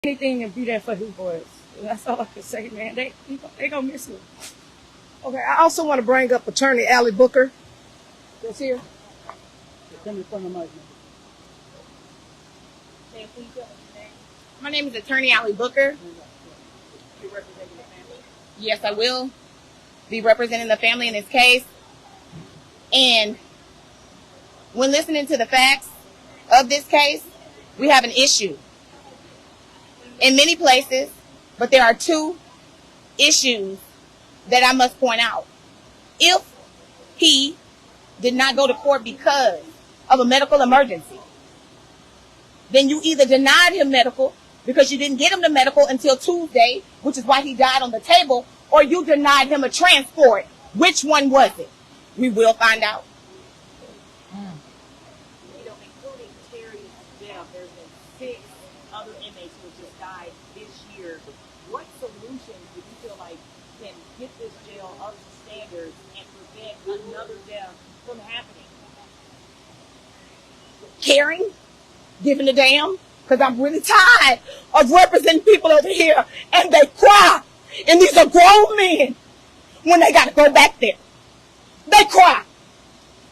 anything and be there for his boys. That's all I can say, man. They gonna miss me. Okay, I also want to bring up attorney Allie Booker. That's here. Come in front of my mic. My name is attorney Allie Booker. You representing the family? Yes, I will be representing the family in this case. And when listening to the facts of this case, we have an issue in many places, but there are two issues that I must point out. If he did not go to court because of a medical emergency, then you either denied him medical because you didn't get him the medical until Tuesday, which is why he died on the table, or you denied him a transport. Which one was it? We will find out. Including Terry's death, there's been 6 other inmates who have just died this year. What solutions do you feel like can get this jail up to standards and prevent another death from happening? Caring, giving a damn, because I'm really tired of representing people over here, and they cry, and these are grown men when they got to go back there. They cry.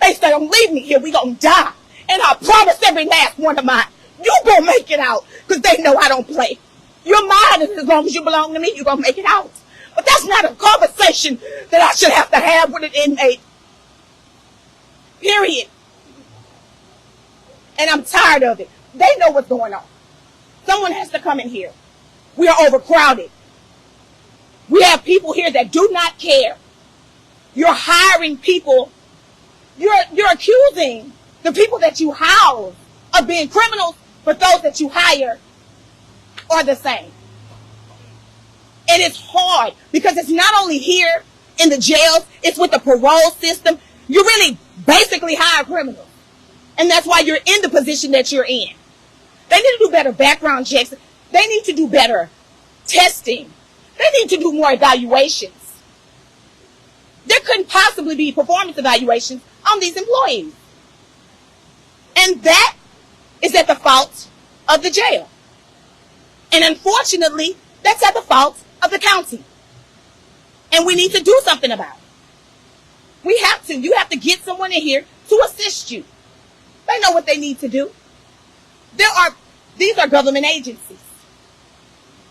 They say, don't leave me here, we gonna die. And I promise every last one of mine, you gonna make it out, because they know I don't play. You're mine, and as long as you belong to me, you gonna make it out. But that's not a conversation that I should have to have with an inmate. Period. And I'm tired of it. They know what's going on. Someone has to come in here. We are overcrowded. We have people here that do not care. You're hiring people. You're accusing the people that you house of being criminals, but those that you hire are the same. And it's hard because it's not only here in the jails, it's with the parole system. You really basically hire criminals. And that's why you're in the position that you're in. They need to do better background checks. They need to do better testing. They need to do more evaluations. There couldn't possibly be performance evaluations on these employees. And that is at the fault of the jail. And unfortunately, that's at the fault of the county. And we need to do something about it. We have to. You have to get someone in here to assist you. They know what they need to do. These are government agencies.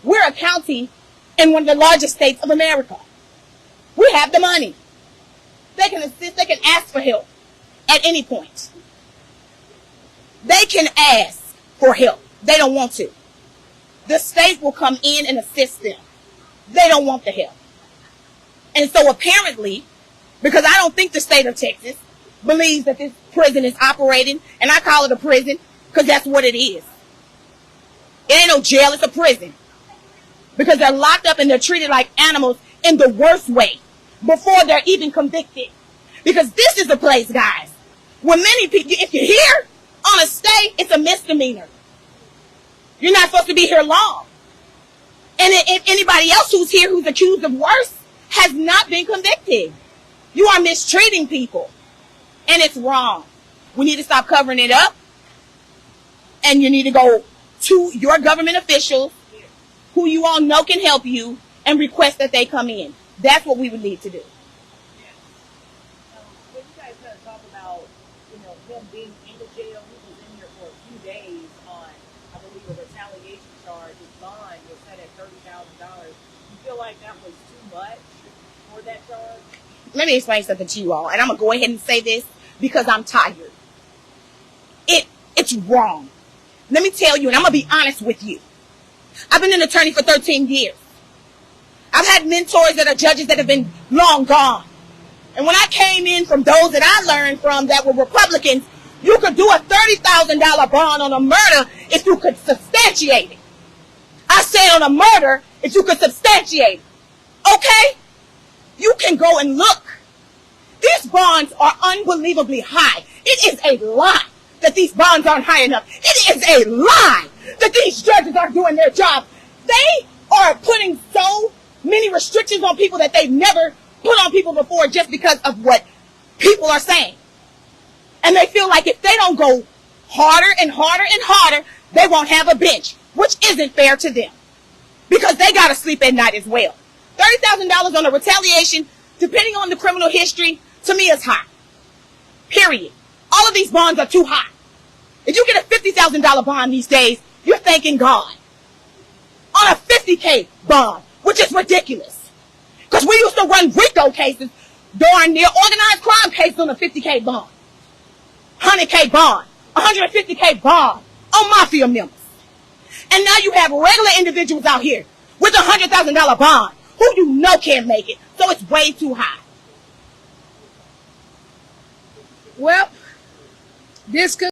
We're a county in one of the largest states of America. We have the money. They can assist, they can ask for help at any point. They can ask for help. They don't want to. The state will come in and assist them. They don't want the help. And so apparently, because I don't think the state of Texas believes that this prison is operating, and I call it a prison because that's what it is. It ain't no jail, it's a prison. Because they're locked up and they're treated like animals in the worst way before they're even convicted. Because this is a place, guys, where many people, if you're here on a stay, it's a misdemeanor. You're not supposed to be here long. And if anybody else who's here who's accused of worse has not been convicted. You are mistreating people. And it's wrong. We need to stop covering it up. And you need to go to your government officials who you all know can help you and request that they come in. That's what we would need to do. When you guys talk about, him being in the jail, he was in here for a few days on, I believe, a retaliation charge. His bond was set at $30,000. You feel like that was too much for that charge? Let me explain something to you all, and I'm going to go ahead and say this because I'm tired. It's wrong. Let me tell you, and I'm going to be honest with you. I've been an attorney for 13 years. I've had mentors that are judges that have been long gone. And when I came in from those that I learned from that were Republicans, you could do a $30,000 bond on a murder if you could substantiate it. I said on a murder if you could substantiate it. Okay? You can go and look. These bonds are unbelievably high. It is a lie that these bonds aren't high enough. It is a lie that these judges aren't doing their job. They are putting so many restrictions on people that they've never put on people before just because of what people are saying. And they feel like if they don't go harder and harder and harder, they won't have a bench. which isn't fair to them because they got to sleep at night as well. $30,000 on a retaliation, depending on the criminal history, to me is high. Period. All of these bonds are too high. If you get a $50,000 bond these days, you're thanking God. On a $50K bond, which is ridiculous. Because we used to run RICO cases, darn near organized crime cases on a $50K bond. $100K bond. $150K bond on mafia members. And now you have regular individuals out here with a $100,000 bond who you know can't make it. So it's way too high. Well, this could